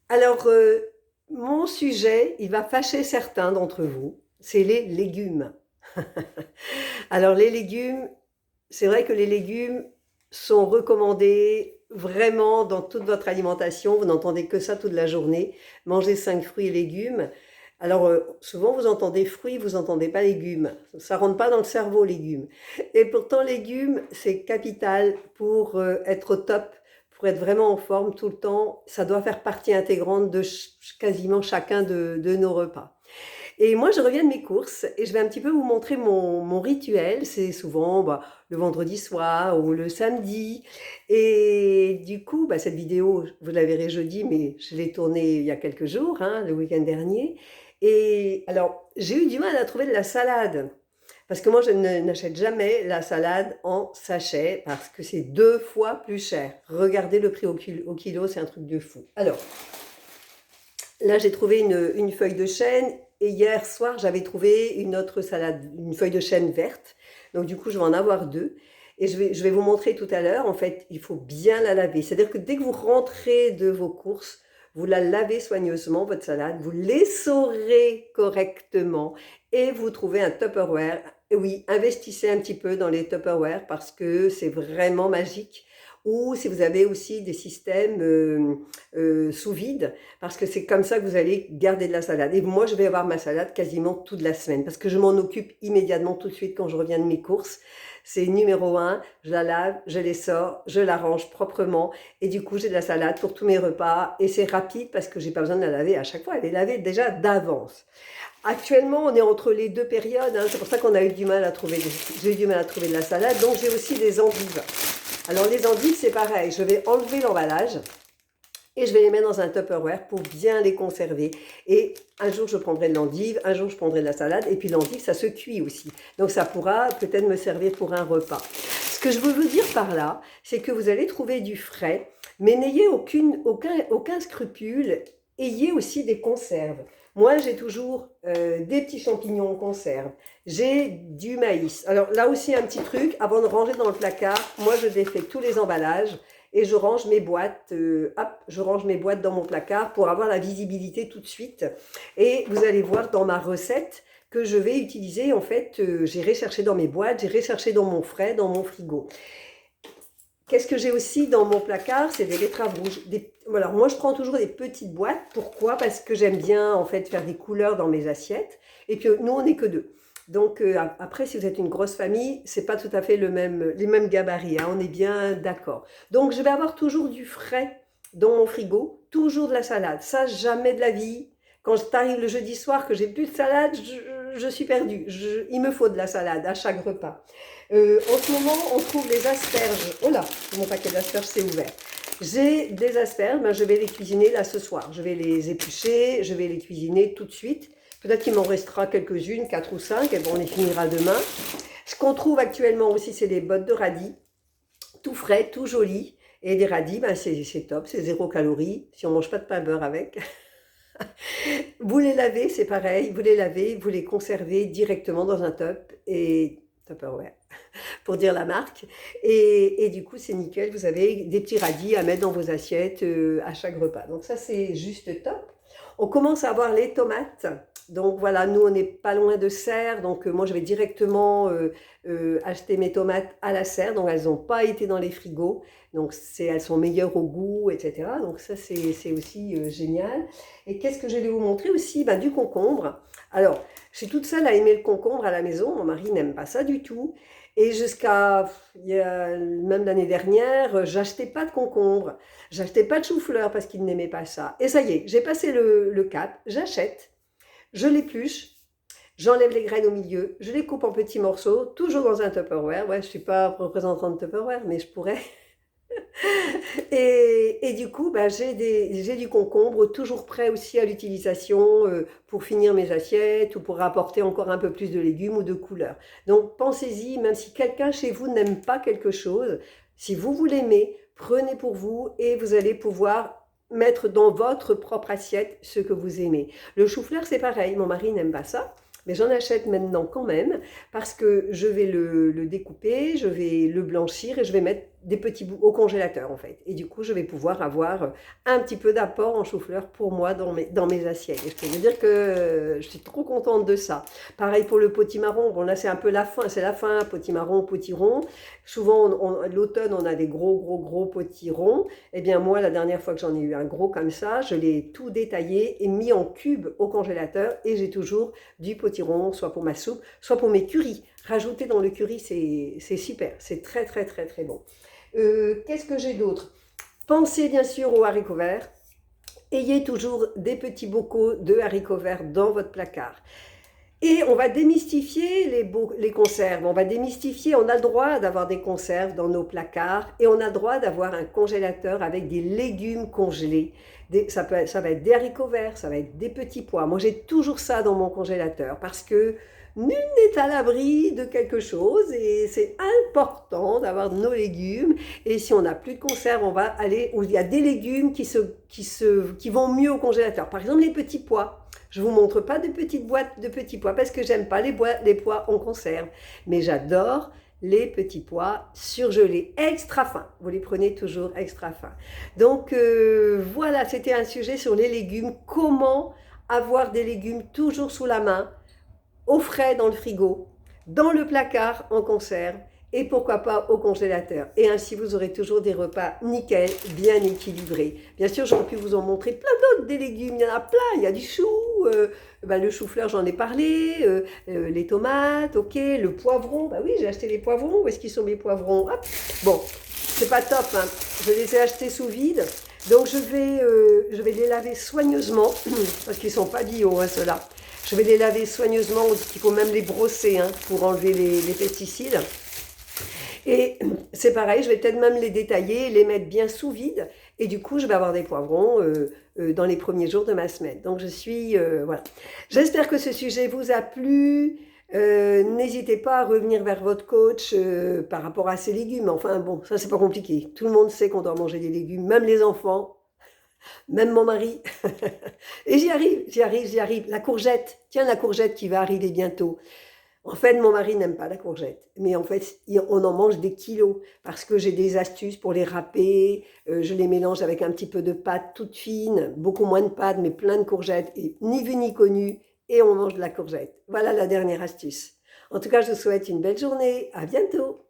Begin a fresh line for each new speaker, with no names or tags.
Alors, mon sujet, il va fâcher certains d'entre vous, c'est les légumes. Alors les légumes, c'est vrai que les légumes sont recommandés vraiment dans toute votre alimentation. Vous n'entendez que ça toute la journée. Mangez 5 fruits et légumes. Alors souvent vous entendez fruits, vous n'entendez pas légumes. Ça rentre pas dans le cerveau, légumes. Et pourtant légumes, c'est capital pour être au top, pour être vraiment en forme tout le temps. Ça doit faire partie intégrante de quasiment chacun de nos repas. Et moi, je reviens de mes courses et je vais un petit peu vous montrer mon rituel. C'est souvent le vendredi soir ou le samedi. Et du coup, cette vidéo, vous la verrez jeudi, mais je l'ai tournée il y a quelques jours, hein, le week-end dernier. Et alors, j'ai eu du mal à trouver de la salade. Parce que moi, je n'achète jamais la salade en sachet parce que c'est 2 fois plus cher. Regardez le prix au kilo, c'est un truc de fou. Alors, là, j'ai trouvé une feuille de chêne et hier soir, j'avais trouvé une autre salade, une feuille de chêne verte. Donc du coup, je vais en avoir 2 et je vais vous montrer tout à l'heure. En fait, il faut bien la laver. C'est-à-dire que dès que vous rentrez de vos courses, vous la lavez soigneusement, votre salade, vous l'essorez correctement et vous trouvez un Tupperware. Et oui, investissez un petit peu dans les Tupperware parce que c'est vraiment magique. Ou si vous avez aussi des systèmes sous vide, parce que c'est comme ça que vous allez garder de la salade. Et moi, je vais avoir ma salade quasiment toute la semaine, parce que je m'en occupe immédiatement tout de suite quand je reviens de mes courses. C'est numéro 1, je la lave, je les sors, je la range proprement, et du coup, j'ai de la salade pour tous mes repas, et c'est rapide parce que j'ai pas besoin de la laver à chaque fois, elle est lavée déjà d'avance. Actuellement, on est entre les 2 périodes, hein, c'est pour ça qu'on a eu du mal à trouver, j'ai eu du mal à trouver de la salade, donc j'ai aussi des endives. Alors les endives, c'est pareil, je vais enlever l'emballage et je vais les mettre dans un Tupperware pour bien les conserver. Et un jour, je prendrai de l'endive, un jour, je prendrai de la salade, et puis l'endive, ça se cuit aussi. Donc ça pourra peut-être me servir pour un repas. Ce que je veux vous dire par là, c'est que vous allez trouver du frais, mais n'ayez aucun scrupule, ayez aussi des conserves. Moi, j'ai toujours des petits champignons en conserve. J'ai du maïs. Alors là aussi, un petit truc, avant de ranger dans le placard, moi, je défais tous les emballages et je range mes boîtes, je range mes boîtes dans mon placard pour avoir la visibilité tout de suite. Et vous allez voir dans ma recette que je vais utiliser, en fait, j'ai recherché dans mes boîtes, j'ai recherché dans mon frais, dans mon frigo. Qu'est-ce que j'ai aussi dans mon placard? C'est des betteraves rouges. Alors moi, je prends toujours des petites boîtes. Pourquoi? Parce que j'aime bien en fait faire des couleurs dans mes assiettes. Et puis nous, on n'est que 2. Donc après, si vous êtes une grosse famille, c'est pas tout à fait les mêmes gabarits, hein, on est bien d'accord. Donc je vais avoir toujours du frais dans mon frigo, toujours de la salade. Ça, jamais de la vie. Quand j'arrive le jeudi soir que j'ai plus de salade, je suis perdue. Il me faut de la salade à chaque repas. En ce moment, on trouve les asperges. Oh là, mon paquet d'asperges s'est ouvert. J'ai des asperges, je vais les cuisiner là ce soir. Je vais les éplucher, je vais les cuisiner tout de suite. Peut-être qu'il m'en restera quelques-unes, 4 ou 5, et bon, on les finira demain. Ce qu'on trouve actuellement aussi, c'est des bottes de radis, tout frais, tout joli. Et des radis, c'est top, c'est 0 calories, si on ne mange pas de pain beurre avec. Vous les lavez, c'est pareil, vous les lavez, vous les conservez directement dans un Tupperware, pour dire la marque. Et du coup, c'est nickel, vous avez des petits radis à mettre dans vos assiettes à chaque repas. Donc ça, c'est juste top. On commence à avoir les tomates. Donc voilà, nous, on n'est pas loin de serre. Donc moi, je vais directement acheter mes tomates à la serre. Donc elles n'ont pas été dans les frigos. Donc elles sont meilleures au goût, etc. Donc ça, c'est aussi génial. Et qu'est-ce que je vais vous montrer aussi? Du concombre. Alors, je suis toute seule à aimer le concombre à la maison. Mon mari n'aime pas ça du tout. Et jusqu'à même l'année dernière, j'achetais pas de concombre, j'achetais pas de chou-fleur parce qu'il n'aimait pas ça. Et ça y est, j'ai passé le cap, j'achète, je l'épluche, j'enlève les graines au milieu, je les coupe en petits morceaux, toujours dans un Tupperware. Ouais, je suis pas représentante de Tupperware, mais je pourrais. Et du coup, j'ai du concombre toujours prêt aussi à l'utilisation pour finir mes assiettes ou pour apporter encore un peu plus de légumes ou de couleurs. Donc pensez-y, même si quelqu'un chez vous n'aime pas quelque chose, si vous l'aimez, prenez pour vous et vous allez pouvoir mettre dans votre propre assiette ce que vous aimez. Le chou-fleur, c'est pareil, mon mari n'aime pas ça. Mais j'en achète maintenant quand même parce que je vais le découper, je vais le blanchir et je vais mettre des petits bouts au congélateur en fait. Et du coup, je vais pouvoir avoir un petit peu d'apport en chou-fleur pour moi dans mes assiettes. Et je peux vous dire que je suis trop contente de ça. Pareil pour le potimarron. Bon là, c'est un peu la fin, c'est la fin, potimarron, potiron. Souvent, l'automne, on a des gros potirons. Eh bien moi, la dernière fois que j'en ai eu un gros comme ça, je l'ai tout détaillé et mis en cubes au congélateur et j'ai toujours du potiron, soit pour ma soupe, soit pour mes currys. Rajouter dans le curry, c'est super, c'est très bon. Qu'est-ce que j'ai d'autre? Pensez bien sûr aux haricots verts. Ayez toujours des petits bocaux de haricots verts dans votre placard. Et on va démystifier les conserves. On va démystifier, on a le droit d'avoir des conserves dans nos placards et on a le droit d'avoir un congélateur avec des légumes congelés. Ça va être des haricots verts, ça va être des petits pois. Moi, j'ai toujours ça dans mon congélateur parce que nul n'est à l'abri de quelque chose et c'est important d'avoir nos légumes. Et si on n'a plus de conserve, on va aller où il y a des légumes qui vont mieux au congélateur. Par exemple, les petits pois. Je ne vous montre pas de petites boîtes de petits pois parce que j'aime pas les pois en conserve. Mais j'adore les petits pois surgelés, extra fins. Vous les prenez toujours extra fins. Donc voilà, c'était un sujet sur les légumes. Comment avoir des légumes toujours sous la main, au frais dans le frigo, dans le placard en conserve et pourquoi pas au congélateur. Et ainsi, vous aurez toujours des repas nickel, bien équilibrés. Bien sûr, j'aurais pu vous en montrer plein d'autres, des légumes. Il y en a plein. Il y a du chou, le chou-fleur, j'en ai parlé, les tomates, ok, le poivron. Bah oui, j'ai acheté les poivrons. Où est-ce qu'ils sont mes poivrons? Hop. Bon, c'est pas top, hein. Je les ai achetés sous vide. Donc, je vais les laver soigneusement, parce qu'ils ne sont pas bio, hein, ceux-là. Je vais les laver soigneusement, il faut même les brosser hein, pour enlever les pesticides. Et c'est pareil, je vais peut-être même les détailler, les mettre bien sous vide. Et du coup, je vais avoir des poivrons dans les premiers jours de ma semaine. Donc, voilà. J'espère que ce sujet vous a plu. N'hésitez pas à revenir vers votre coach par rapport à ces légumes. Enfin, bon, ça, c'est pas compliqué. Tout le monde sait qu'on doit manger des légumes, même les enfants. Même mon mari. Et j'y arrive. La courgette, tiens, la courgette qui va arriver bientôt. En fait, mon mari n'aime pas la courgette. Mais en fait, on en mange des kilos. Parce que j'ai des astuces pour les râper. Je les mélange avec un petit peu de pâte toute fine. Beaucoup moins de pâte, mais plein de courgettes. Et ni vu ni connu. Et on mange de la courgette. Voilà la dernière astuce. En tout cas, je vous souhaite une belle journée. À bientôt.